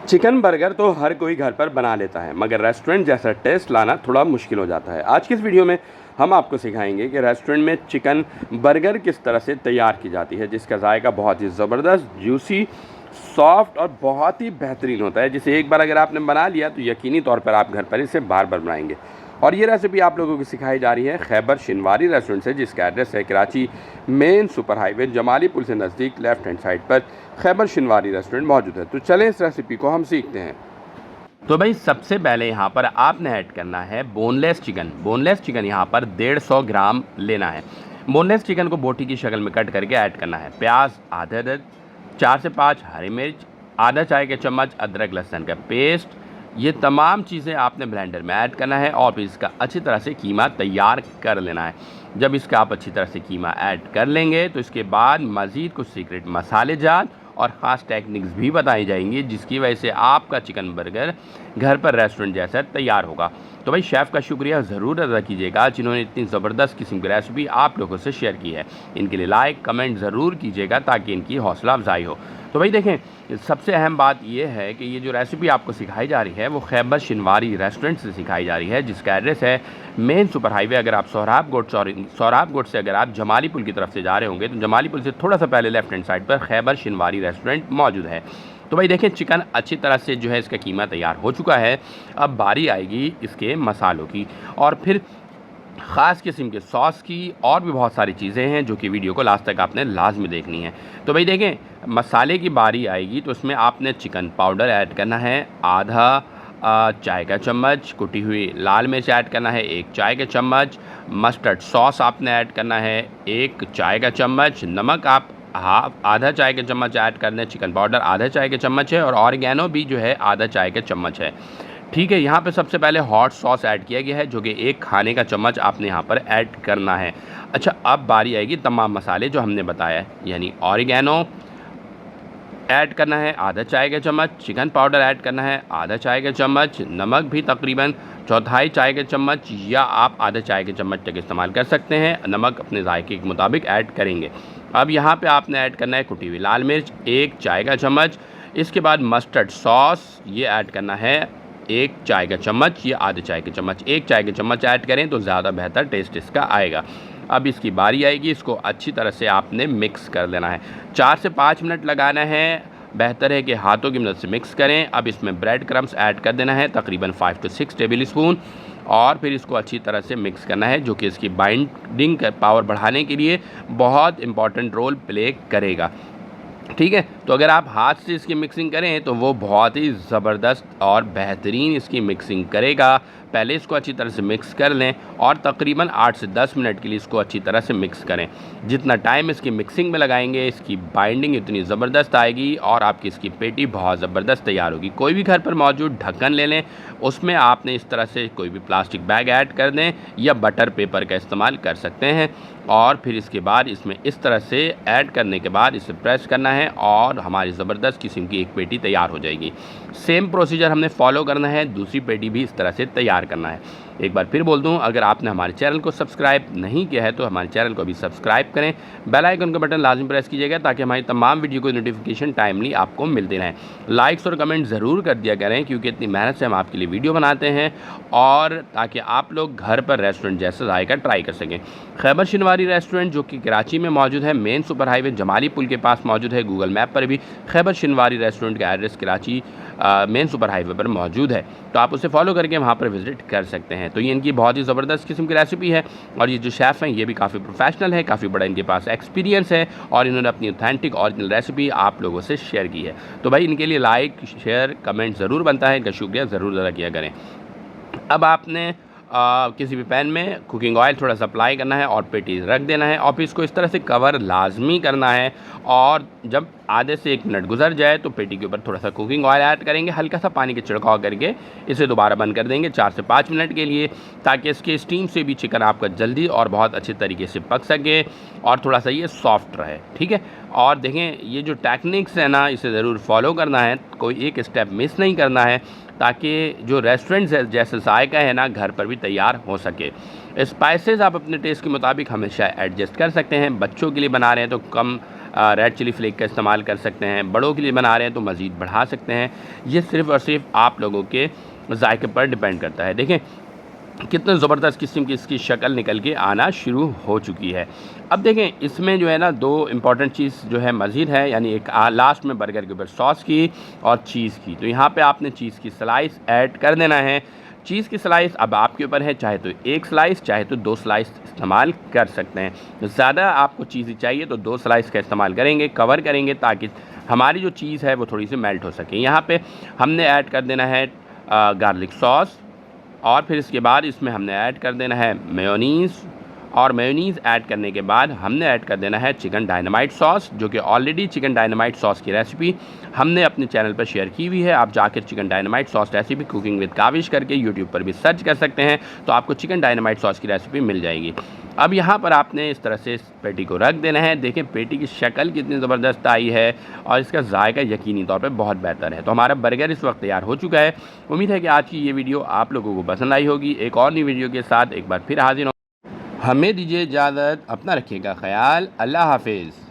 Chicken burger तो हर कोई घर पर बना लेता है, मगर रेस्टोरेंट जैसा टेस्ट लाना थोड़ा मुश्किल हो जाता है। आज की इस वीडियो में हम आपको सिखाएंगे कि रेस्टोरेंट में चिकन बर्गर किस तरह से तैयार की जाती है, जिसका जायका बहुत ही ज़बरदस्त, जूसी, सॉफ्ट और बहुत ही बेहतरीन होता है, जिसे एक बार अगर आपने बना लिया तो यकीनी तौर पर आप घर पर इसे बार बार बनाएंगे। और ये रेसिपी आप लोगों को सिखाई जा रही है खैबर शिनवारी रेस्टोरेंट से, जिसका एड्रेस है Karachi main super highway Jamali पुल से नज़दीक लेफ्ट हैंड साइड पर खैबर शिनवारी रेस्टोरेंट मौजूद है। तो चलें इस रेसिपी को हम सीखते हैं। तो भाई सबसे पहले यहाँ पर आपने ऐड करना है बोनलेस चिकन। बोनलेस चिकन यहाँ पर 150 ग्राम लेना है। बोनलेस चिकन को बोटी की शक्ल में कट करके ऐड करना है। प्याज आधा अदद, 4 से 5 हरी मिर्च, आधा चाय का चम्मच अदरक लहसुन का पेस्ट, ये तमाम चीज़ें आपने ब्लेंडर में ऐड करना है और फिर इसका अच्छी तरह से कीमा तैयार कर लेना है। जब इसका आप अच्छी तरह से कीमा ऐड कर लेंगे तो इसके बाद मज़ीद कुछ सीक्रेट मसाले जात और ख़ास टेक्निक्स भी बताई जाएंगी, जिसकी वजह से आपका चिकन बर्गर घर पर रेस्टोरेंट जैसा तैयार होगा। तो भाई शेफ़ का शुक्रिया ज़रूर अदा कीजिएगा जिन्होंने इतनी ज़बरदस्त किस्म की रेसिपी आप लोगों से शेयर की है। इनके लिए लाइक कमेंट ज़रूर कीजिएगा ताकि इनकी हौसला अफजाई हो। तो भाई देखें, सबसे अहम बात यह है कि ये जो रेसिपी आपको सिखाई जा रही है वो खैबर शिनवारी रेस्टोरेंट से सिखाई जा रही है, जिसका एड्रेस है मेन सुपर हाईवे। अगर आप सोहराब से अगर आप जमाली पुल की तरफ से जा रहे होंगे तो जमाली पुल से थोड़ा सा पहले लेफ्ट हैंड साइड पर खैबर शिनवारी रेस्टोरेंट मौजूद है। तो भाई देखें, चिकन अच्छी तरह से जो है इसका कीमा तैयार हो चुका है। अब बारी आएगी इसके मसालों की और फिर ख़ास किस्म के सॉस की, और भी बहुत सारी चीज़ें हैं जो कि वीडियो को लास्ट तक आपने लाजमी देखनी है। तो भाई देखें, मसाले की बारी आएगी तो उसमें आपने चिकन पाउडर ऐड करना है आधा चाय का चम्मच, कुटी हुई लाल मिर्च ऐड करना है 1 चाय का चम्मच, मस्टर्ड सॉस आपने ऐड करना है 1 चाय का चम्मच, नमक आप आधा चाय का चम्मच ऐड करना है, चिकन पाउडर आधा चाय का चम्मच है और ऑरिगेनो भी जो है आधा चाय का चम्मच है। ठीक है, यहाँ पे सबसे पहले हॉट सॉस ऐड किया गया है जो कि 1 खाने का चम्मच आपने यहाँ पर ऐड करना है। अच्छा, अब बारी आएगी तमाम मसाले जो हमने बताया है, यानी ऑरिगेनो ऐड करना है आधा चाय का चम्मच, चिकन पाउडर ऐड करना है आधा चाय का चम्मच, नमक भी तकरीबन चौथाई चाय के चम्मच या आप आधा चाय के चम्मच तक इस्तेमाल कर सकते हैं। नमक अपने जायके के मुताबिक ऐड करेंगे। अब यहाँ पे आपने ऐड करना है कुटी हुई लाल मिर्च 1 चाय का चम्मच। इसके बाद मस्टर्ड सॉस ये ऐड करना है 1 चाय का चम्मच या आधे चाय के चम्मच। 1 चाय के चम्मच ऐड करें तो ज़्यादा बेहतर टेस्ट इसका आएगा। अब इसकी बारी आएगी, इसको अच्छी तरह से आपने मिक्स कर लेना है। 4 से 5 मिनट लगाना है। बेहतर है कि हाथों की मदद से मिक्स करें। अब इसमें ब्रेड क्रम्स ऐड कर देना है तकरीबन 5 से 6 टेबल स्पून और फिर इसको अच्छी तरह से मिक्स करना है, जो कि इसकी बाइंडिंग पावर बढ़ाने के लिए बहुत इंपॉर्टेंट रोल प्ले करेगा। ठीक है, तो अगर आप हाथ से इसकी मिक्सिंग करें तो वो बहुत ही ज़बरदस्त और बेहतरीन इसकी मिक्सिंग करेगा। पहले इसको अच्छी तरह से मिक्स कर लें और तकरीबन 8 से 10 मिनट के लिए इसको अच्छी तरह से मिक्स करें। जितना टाइम इसकी मिक्सिंग में लगाएंगे इसकी बाइंडिंग इतनी ज़बरदस्त आएगी और आपकी इसकी पेटी बहुत ज़बरदस्त तैयार होगी। कोई भी घर पर मौजूद ढक्कन ले लें, उसमें आपने इस तरह से कोई भी प्लास्टिक बैग ऐड कर दें या बटर पेपर का इस्तेमाल कर सकते हैं और फिर इसके बाद इसमें इस तरह से ऐड करने के बाद इसे प्रेस करना है और हमारी ज़बरदस्त किस्म की एक पेटी तैयार हो जाएगी। सेम प्रोसीजर हमने फॉलो करना है, दूसरी पेटी भी इस तरह से तैयार करना है। एक बार फिर बोल दूं, अगर आपने हमारे चैनल को सब्सक्राइब नहीं किया है तो हमारे चैनल को भी सब्सक्राइब करें, बेल आइकन का बटन लाजमी प्रेस कीजिएगा ताकि हमारी तमाम वीडियो को नोटिफिकेशन टाइमली आपको मिलते रहें। लाइक्स और कमेंट ज़रूर कर दिया करें क्योंकि इतनी मेहनत से हम आपके लिए वीडियो बनाते हैं और ताकि आप लोग घर पर रेस्टोरेंट जैसा जायका ट्राई कर सकें। खैबर शिनवारी रेस्टोरेंट जो कि कराची में मौजूद है, मेन सुपर हाईवे जमाली पुल के पास मौजूद है। गूगल मैप पर भी खैबर शिनवारी रेस्टोरेंट का address Karachi main super highway पर मौजूद है, तो आप उसे फॉलो करके वहाँ पर विज़िट कर सकते हैं। तो ये इनकी बहुत ही ज़बरदस्त किस्म की रेसिपी है और ये जो शेफ़ हैं ये भी काफ़ी प्रोफेशनल है, काफ़ी बड़ा इनके पास एक्सपीरियंस है और इन्होंने अपनी ऑथेंटिक ओरिजिनल रेसिपी आप लोगों से शेयर की है। तो भाई इनके लिए लाइक शेयर कमेंट ज़रूर बनता है, इनका शुक्रिया ज़रूर अदा किया करें। अब आपने किसी भी पैन में कुकिंग ऑयल थोड़ा सा अप्लाई करना है और पेटी रख देना है और फिर इसको इस तरह से कवर लाजमी करना है और जब आधे से 1 मिनट गुजर जाए तो पेटी के ऊपर थोड़ा सा कुकिंग ऑयल ऐड करेंगे, हल्का सा पानी के छिड़काव करके इसे दोबारा बंद कर देंगे 4 से 5 मिनट के लिए, ताकि इसके स्टीम से भी चिकन आपका जल्दी और बहुत अच्छे तरीके से पक सके और थोड़ा सा ये सॉफ्ट रहे। ठीक है, और देखें ये जो टेक्निक्स है ना इसे ज़रूर फॉलो करना है, कोई एक स्टेप मिस नहीं करना है ताकि जो रेस्टोरेंट जैसे जायका है ना घर पर भी तैयार हो सके। स्पाइसेस आप अपने टेस्ट के मुताबिक हमेशा एडजस्ट कर सकते हैं। बच्चों के लिए बना रहे हैं तो कम रेड चिली फ्लेक का इस्तेमाल कर सकते हैं। बड़ों के लिए बना रहे हैं तो मज़ीद बढ़ा सकते हैं। ये सिर्फ़ और सिर्फ आप लोगों के जायके पर डिपेंड करता है। देखें कितने ज़बरदस्त किस्म की इसकी शक्ल निकल के आना शुरू हो चुकी है। अब देखें इसमें जो है ना 2 इम्पॉर्टेंट चीज़ जो है मज़ीद है, यानी एक लास्ट में बर्गर के ऊपर सॉस की और चीज़ की। तो यहाँ पे आपने चीज़ की स्लाइस ऐड कर देना है। चीज़ की स्लाइस अब आपके ऊपर है, चाहे तो 1 स्लाइस चाहे तो 2 स्लाइस इस्तेमाल कर सकते हैं। ज़्यादा आपको चीज़ चाहिए तो 2 स्लाइस का इस्तेमाल करेंगे, कवर करेंगे ताकि हमारी जो चीज़ है वो थोड़ी सी मेल्ट हो सके। यहाँ पे हमने ऐड कर देना है गार्लिक सॉस, और फिर इसके बाद इसमें हमने ऐड कर देना है मेयोनीज़, और मेयोनीज़ ऐड करने के बाद हमने ऐड कर देना है चिकन डायनामाइट सॉस, जो कि ऑलरेडी चिकन डायनामाइट सॉस की रेसिपी हमने अपने चैनल पर शेयर की हुई है। आप जाकर chicken dynamite sauce recipe cooking with Kavish करके यूट्यूब पर भी सर्च कर सकते हैं, तो आपको चिकन डायनामाइट सॉस की रेसिपी मिल जाएगी। अब यहाँ पर आपने इस तरह से इस पेटी को रख देना है। देखें पेटी की शक्ल कितनी ज़बरदस्त आई है और इसका जायका यकीनी तौर पे बहुत बेहतर है। तो हमारा बर्गर इस वक्त तैयार हो चुका है। उम्मीद है कि आज की ये वीडियो आप लोगों को पसंद आई होगी। एक और नई वीडियो के साथ एक बार फिर हाजिर हूँ। हमें दीजिए इजाज़त, अपना रखिएगा ख्याल। अल्लाह हाफिज़।